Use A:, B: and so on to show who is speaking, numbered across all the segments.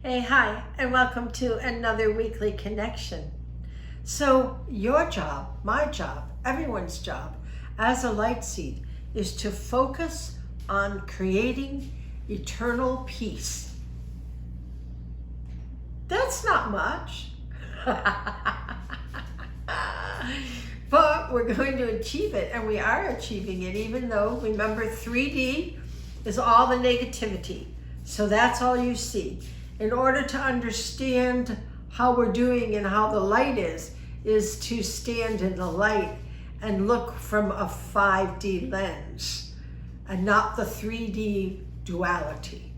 A: Hey, hi, and welcome to another weekly connection. So your job, my job, everyone's job as a light seed is to focus on creating eternal peace. That's not much, but we're going to achieve it, and we are achieving it, even though, remember, 3D is all the negativity. So that's all you see. In order to understand how we're doing and how the light is to stand in the light and look from a 5D lens and not the 3D duality.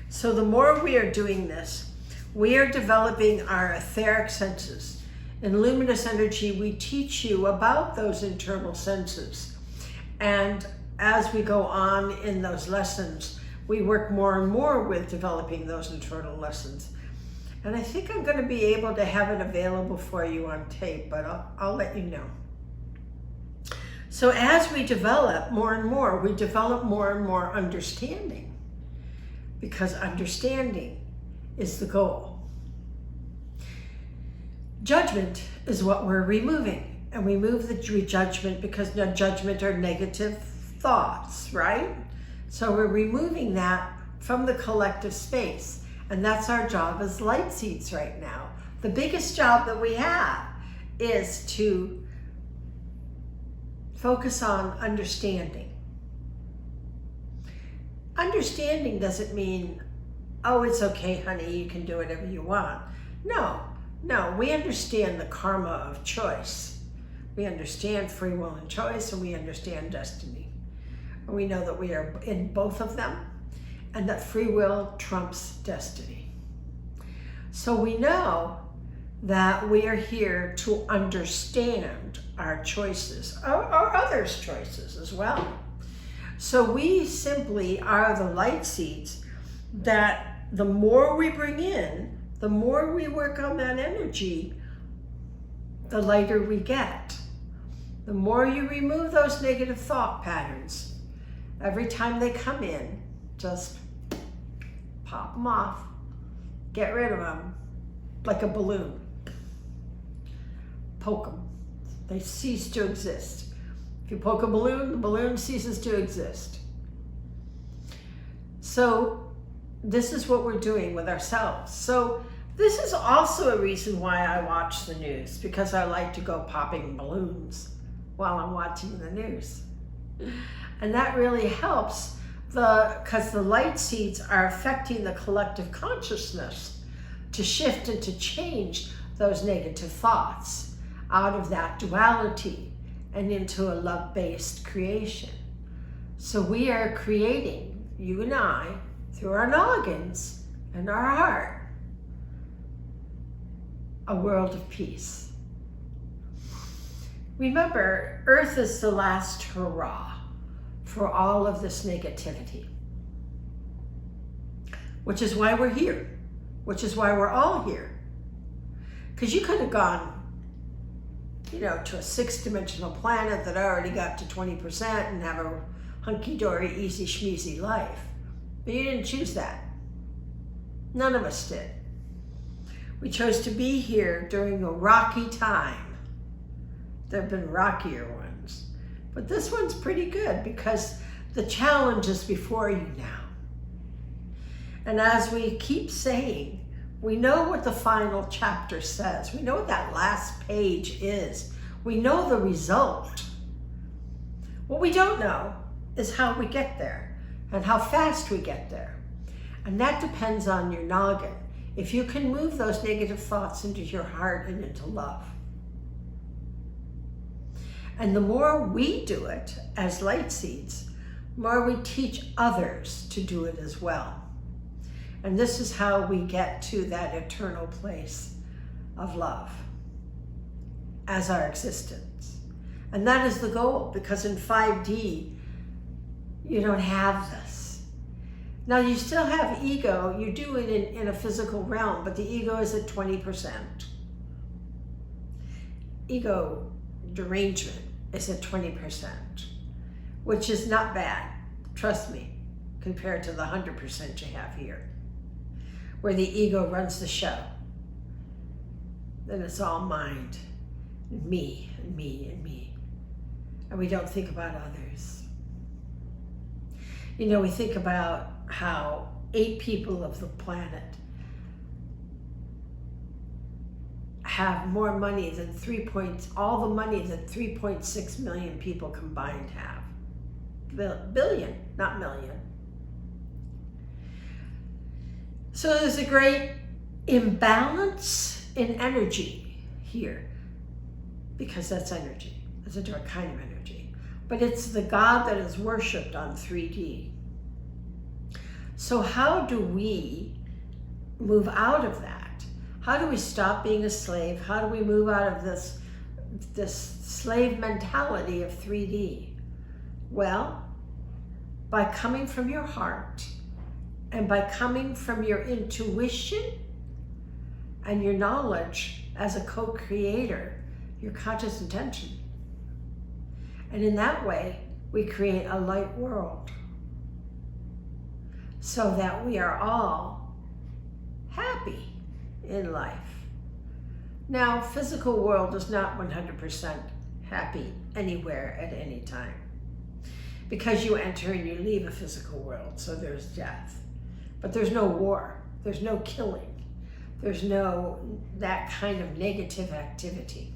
A: So the more we are doing this, we are developing our etheric senses. In luminous energy, we teach you about those internal senses. And as we go on in those lessons, we work more and more with developing those internal lessons. And I think I'm going to be able to have it available for you on tape, but I'll let you know. So as we develop more and more, we develop more and more understanding, because understanding is the goal. Judgment is what we're removing, and we move the judgment because no judgment are negative thoughts, right? So we're removing that from the collective space, and that's our job as light seeds right now. The biggest job that we have is to focus on understanding. Understanding doesn't mean, oh, it's okay, honey, you can do whatever you want. No, we understand the karma of choice. We understand free will and choice, and we understand destiny. And we know that we are in both of them, and that free will trumps destiny. So we know that we are here to understand our choices, or others' choices as well. So we simply are the light seeds that the more we bring in, the more we work on that energy, the lighter we get. The more you remove those negative thought patterns, every time they come in, just pop them off, get rid of them, like a balloon. Poke them. They cease to exist. If you poke a balloon, the balloon ceases to exist. So this is what we're doing with ourselves. So this is also a reason why I watch the news, because I like to go popping balloons while I'm watching the news. And that really helps because the light seeds are affecting the collective consciousness to shift and to change those negative thoughts out of that duality and into a love-based creation. So we are creating, you and I, through our noggins and our heart, a world of peace. Remember, Earth is the last hurrah for all of this negativity, which is why we're here, which is why we're all here. Because you could have gone, to a 6-dimensional planet that already got to 20% and have a hunky-dory, easy schmeezy life. But you didn't choose that. None of us did. We chose to be here during a rocky time. There have been rockier ones. But this one's pretty good because the challenge is before you now. And as we keep saying, we know what the final chapter says. We know what that last page is. We know the result. What we don't know is how we get there and how fast we get there. And that depends on your noggin. If you can move those negative thoughts into your heart and into love. And the more we do it as light seeds, the more we teach others to do it as well. And this is how we get to that eternal place of love as our existence. And that is the goal, because in 5D, you don't have this. Now you still have ego, you do it in a physical realm, but the ego is at 20%. Ego derangement is at 20%, which is not bad, trust me, compared to the 100% you have here. where the ego runs the show. Then it's all mind, and me, and me, and me. And we don't think about others. You know, we think about how 8 people of the planet have more money than all the money that 3.6 million people combined have. Billion, not million. So there's a great imbalance in energy here, because that's energy. It's a different kind of energy. But it's the God that is worshipped on 3D. So how do we move out of that? How do we stop being a slave? How do we move out of this slave mentality of 3D? Well, by coming from your heart and by coming from your intuition and your knowledge as a co-creator, your conscious intention. And in that way, we create a light world so that we are all happy in life. Now, physical world is not 100% happy anywhere at any time, because you enter and you leave a physical world, so there's death. But there's no war, there's no killing, there's no that kind of negative activity.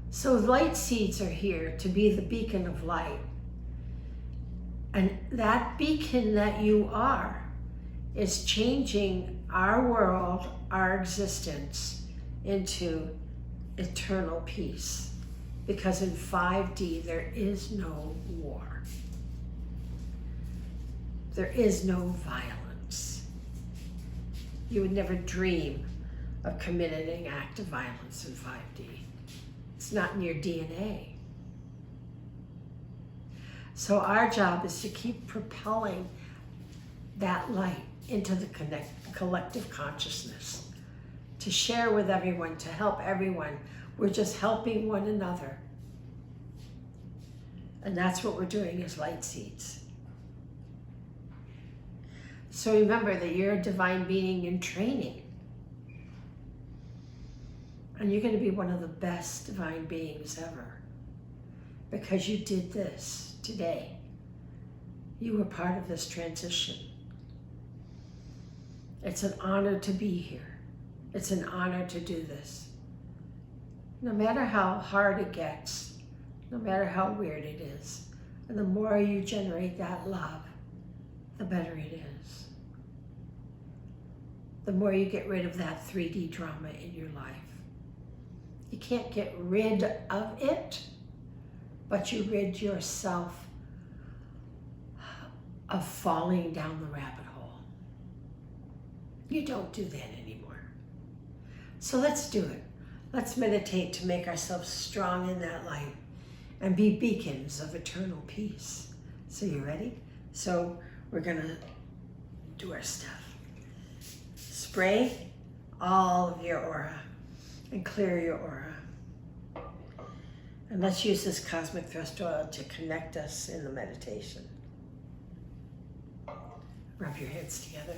A: So light seeds are here to be the beacon of light. And that beacon that you are is changing our world, our existence, into eternal peace. Because in 5D, there is no war. There is no violence. You would never dream of committing an act of violence in 5D. It's not in your DNA. So our job is to keep propelling that light into the collective consciousness, to share with everyone, to help everyone. We're just helping one another. And that's what we're doing as light seeds. So remember that you're a divine being in training. And you're going to be one of the best divine beings ever, because you did this today. You were part of this transition. It's an honor to be here. It's an honor to do this. No matter how hard it gets, no matter how weird it is, and the more you generate that love, the better it is. The more you get rid of that 3D drama in your life. You can't get rid of it, but you rid yourself of falling down the rabbit hole. You don't do that anymore. So let's do it. Let's meditate to make ourselves strong in that light and be beacons of eternal peace. So you ready? So we're gonna do our stuff. Spray all of your aura and clear your aura. And let's use this cosmic thrust oil to connect us in the meditation. Rub your hands together.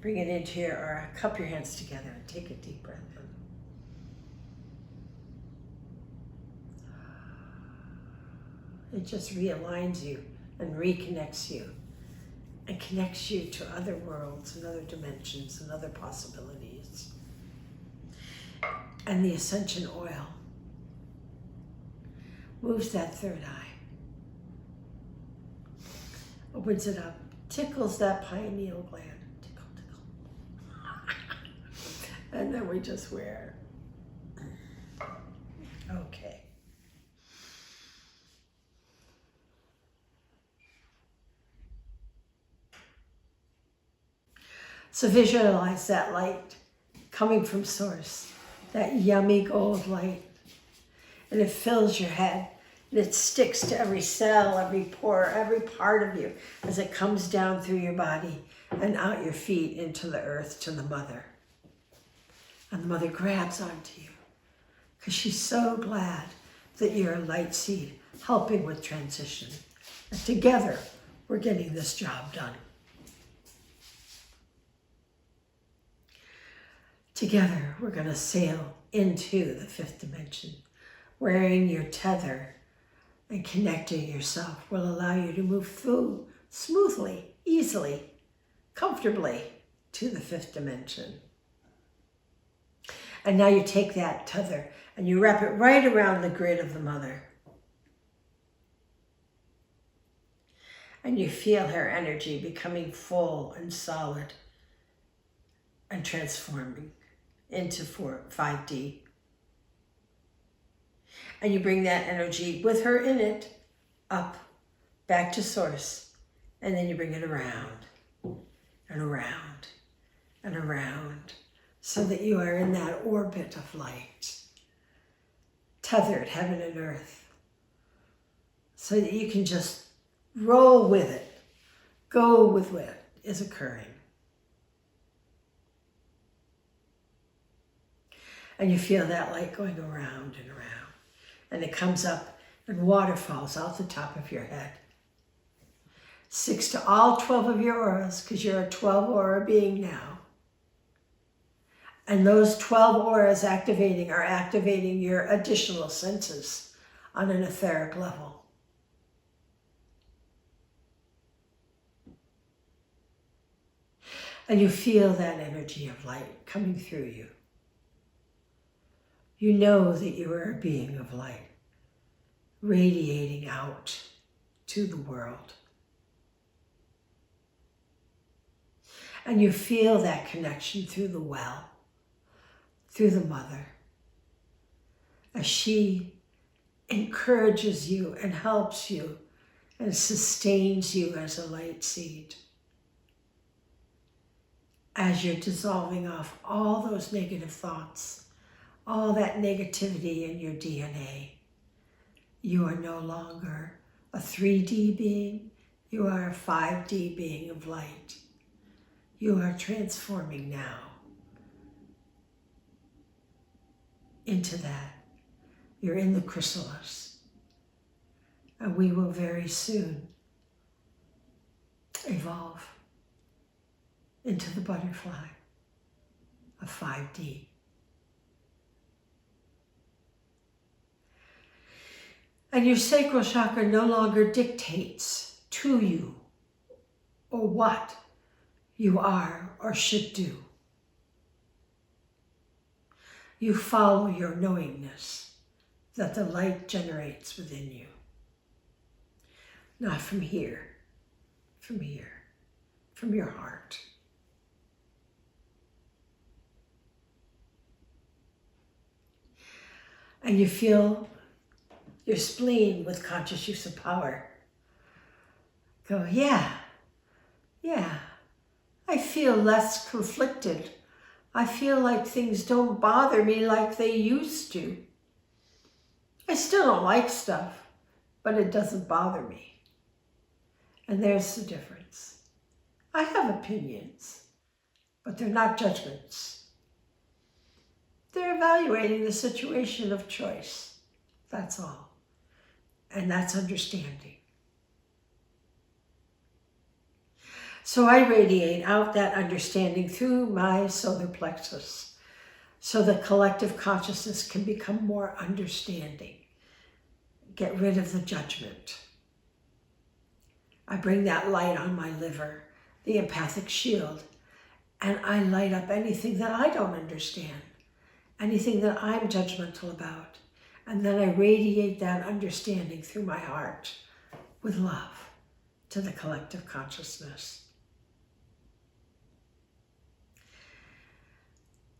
A: Bring it into your aura. Cup your hands together and take a deep breath in. It just realigns you and reconnects you and connects you to other worlds and other dimensions and other possibilities. And the ascension oil moves that third eye, opens it up, tickles that pineal gland. Tickle, tickle. And then we just wear. Okay. So visualize that light coming from source, that yummy gold light. And it fills your head, and it sticks to every cell, every pore, every part of you as it comes down through your body and out your feet into the earth, to the mother. And the mother grabs onto you because she's so glad that you're a light seed helping with transition. And together, we're getting this job done. Together, we're going to sail into the fifth dimension. Wearing your tether and connecting yourself will allow you to move through smoothly, easily, comfortably to the fifth dimension. And now you take that tether and you wrap it right around the grid of the mother. And you feel her energy becoming full and solid and transforming into 5D. And you bring that energy with her in it up, back to source. And then you bring it around and around and around so that you are in that orbit of light, tethered heaven and earth, so that you can just roll with it, go with what is occurring. And you feel that light going around and around. And it comes up and water falls out the top of your head. 6 to all 12 of your auras, because you're a 12 aura being now. And those 12 auras are activating your additional senses on an etheric level. And you feel that energy of light coming through you. You know that you are a being of light, radiating out to the world. And you feel that connection through the well, through the mother, as she encourages you and helps you and sustains you as a light seed. As you're dissolving off all those negative thoughts, all that negativity in your DNA. You are no longer a 3D being, you are a 5D being of light. You are transforming now into that. You're in the chrysalis, and we will very soon evolve into the butterfly of 5D. And your sacral chakra no longer dictates to you or what you are or should do. You follow your knowingness that the light generates within you. Not from here, from your heart. And you feel your spleen with conscious use of power. Go, yeah, I feel less conflicted. I feel like things don't bother me like they used to. I still don't like stuff, but it doesn't bother me. And there's the difference. I have opinions, but they're not judgments. They're evaluating the situation of choice. That's all. And that's understanding. So I radiate out that understanding through my solar plexus so that collective consciousness can become more understanding. Get rid of the judgment. I bring that light on my liver, the empathic shield, and I light up anything that I don't understand, anything that I'm judgmental about. And then I radiate that understanding through my heart with love to the collective consciousness.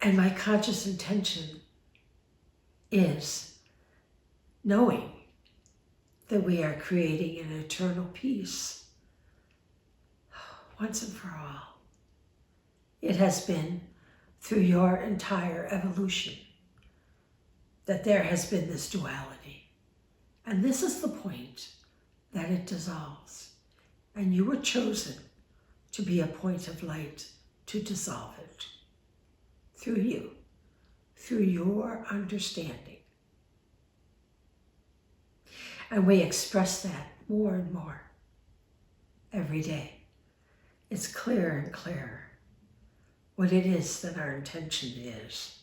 A: And my conscious intention is knowing that we are creating an eternal peace once and for all. It has been through your entire evolution that there has been this duality. And this is the point that it dissolves. And you were chosen to be a point of light to dissolve it. Through you, through your understanding. And we express that more and more. every day. It's clearer and clearer what it is that our intention is.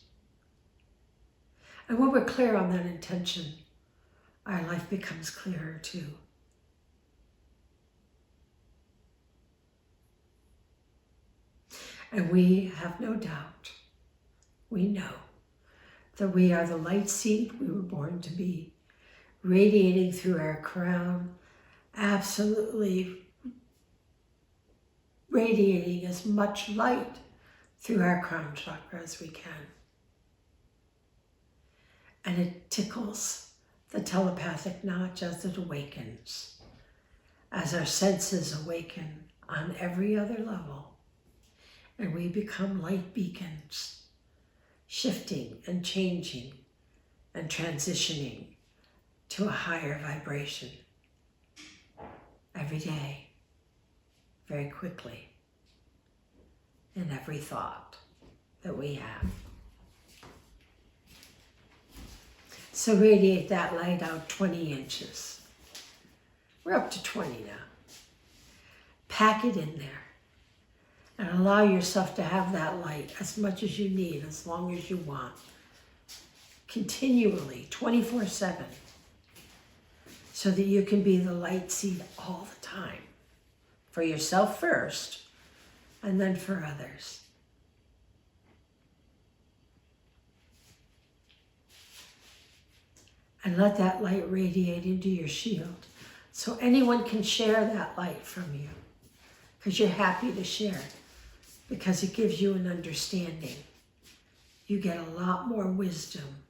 A: And when we're clear on that intention, our life becomes clearer too. And we have no doubt, we know that we are the light seed we were born to be, radiating through our crown, absolutely radiating as much light through our crown chakra as we can. And it tickles the telepathic notch as it awakens, as our senses awaken on every other level, and we become light beacons, shifting and changing and transitioning to a higher vibration every day, very quickly, in every thought that we have. So radiate that light out 20 inches. We're up to 20 now. Pack it in there and allow yourself to have that light as much as you need, as long as you want. Continually, 24/7, so that you can be the light seed all the time. For yourself first, and then for others. And let that light radiate into your shield so anyone can share that light from you, because you're happy to share, because it gives you an understanding. You get a lot more wisdom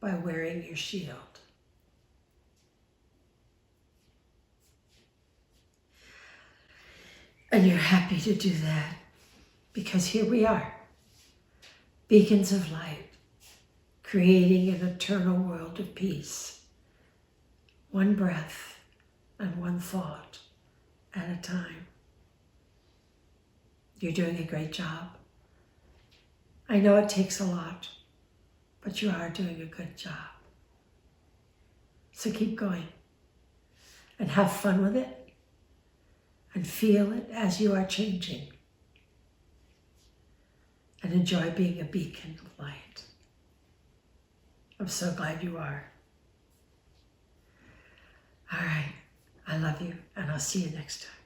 A: by wearing your shield. And you're happy to do that, because here we are, beacons of light, creating an eternal world of peace, one breath and one thought at a time. You're doing a great job. I know it takes a lot, but you are doing a good job. So keep going and have fun with it and feel it as you are changing, and enjoy being a beacon of light. I'm so glad you are. All right, I love you, and I'll see you next time.